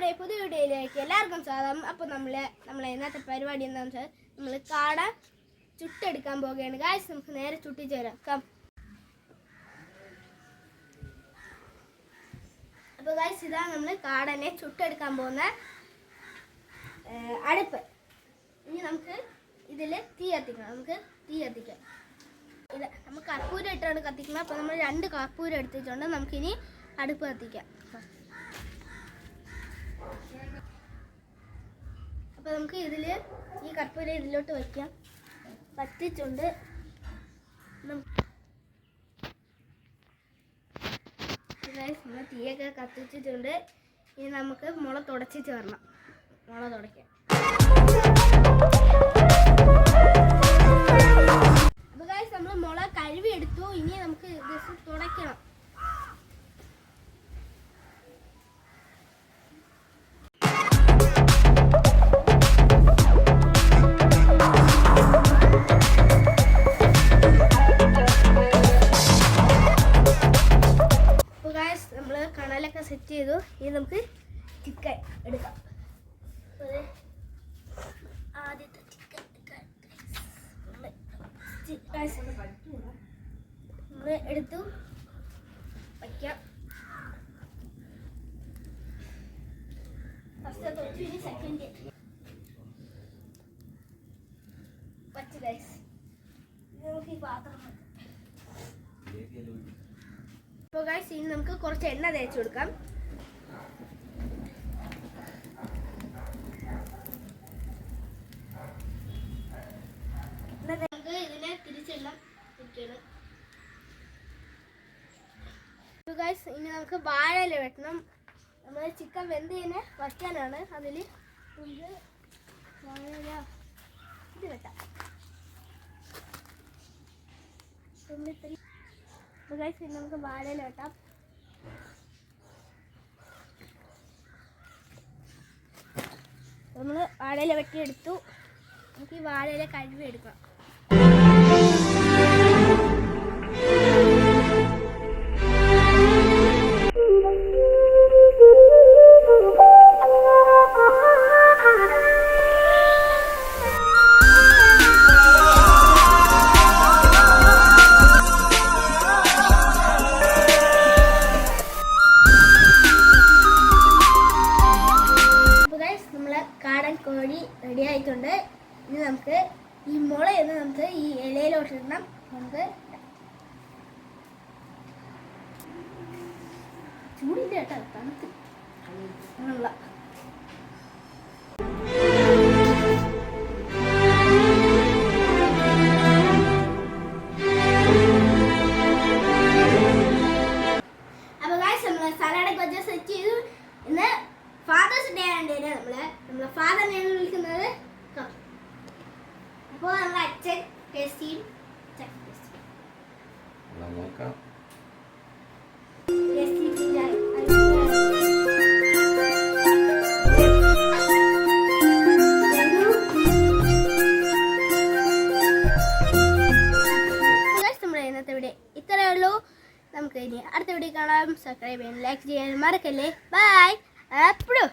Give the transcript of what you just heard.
നമ്മുടെ പുതിയ വീഡിയോയിലേക്ക് എല്ലാവർക്കും സ്വാഗതം. അപ്പോൾ നമ്മളെ ഇന്നത്തെ പരിപാടി എന്താണെന്ന് വെച്ചാൽ നമ്മൾ കാട ചുട്ടെടുക്കാൻ പോവുകയാണ്. ഗായ്സ്, നമുക്ക് നേരെ ചുട്ടിച്ച് വരാം. അപ്പോൾ ഗായ്സ്, ഇതാണ് നമ്മൾ കാടനെ ചുട്ടെടുക്കാൻ പോകുന്ന അടുപ്പ്. ഇനി നമുക്ക് ഇതിൽ തീ കത്തിക്കണം. ഇത് നമുക്ക് കർപ്പൂരം ഇട്ടാണ് കത്തിക്കണം. അപ്പോൾ നമ്മൾ 2 കർപ്പൂരം എടുത്തിട്ടുണ്ട്. നമുക്കിനി അടുപ്പ് കത്തിക്കാം. അപ്പോൾ നമുക്ക് ഈ കർപ്പൂരം ഇതിലോട്ട് വയ്ക്കാം. കത്തിച്ചുണ്ട്. നമ്മൾ തീയൊക്കെ കത്തിച്ചിട്ടുണ്ട്. ഇനി നമുക്ക് മുള തുടച്ച് ചേർണം. മുള തുടയ്ക്കാം. അപ്പോൾ ഗൈസ്, നമ്മൾ മുള കഴുകി എടുത്തു. ഇനി നമുക്ക് ജസ്റ്റ് തുടയ്ക്കണം. നമ്മൾ കണലൊക്കെ സെറ്റ് ചെയ്തു. ഇനി നമുക്ക് ചിക്കൻ എടുക്കാം. ആദ്യത്തെ ചിക്കൻ നമ്മൾ എടുത്തു വയ്ക്കാം. ഫസ്റ്റ് സെക്കൻഡ് വച്ച് ഗൈസ്. നമുക്ക് ഈ പാത്രം അപ്പോൾ ഗൈസ്, ഇനി നമുക്ക് കുറച്ച് എണ്ണ തേച്ച് കൊടുക്കാം. നമുക്ക് ഇതിനെ തിരിച്ചെല്ലാം വെക്കണം. ഗൈസ്, ഇനി നമുക്ക് വാഴയില വെട്ടണം. നമ്മൾ ചിക്കൻ വെന്ത് തന്നെ വയ്ക്കാനാണ്. അതിൽ വാഴയില ഇത് വെട്ടാം. ഗൈസ്, ഇനി നമുക്ക് വാഴയില വെട്ടാം. നമ്മൾ വാഴയില വെട്ടിയെടുത്തു. നമുക്ക് ഈ വാഴയില കഴുകി എടുക്കാം. കാടൻ കോഴി റെഡി ആയിട്ടുണ്ട്. ഇനി നമുക്ക് ഈ മുളയൊന്ന് നമുക്ക് ഈ ഇലയിലോട്ട് ഇടണം. നമുക്ക് ചൂടില്ല കേട്ടോ, തണുത്ത് അങ്ങനെയുള്ള. അപ്പോൾ ഗൈസ്, നമ്മൾ സലാഡൊക്കെ വെച്ച് സെറ്റ് ചെയ്തു. ഇന്ന് ഫാദേഴ്സ് ഡേ ആയതുകൊണ്ട് നമ്മളെ ഫാദറിനെ വിളിക്കുന്നത്. അപ്പോൾ നമ്മളെ അച്ഛൻ ടേസ്റ്റിയും നമ്മുടെ ഇന്നത്തെ വീഡിയോ ഇത്രയേ ഉള്ളൂ. നമുക്ക് ഇനി അടുത്ത വീഡിയോ കാണാം. സബ്സ്ക്രൈബ് ചെയ്യാൻ, ലൈക്ക് ചെയ്യാൻ മറക്കല്ലേ. ബൈ. എപ്പോഴും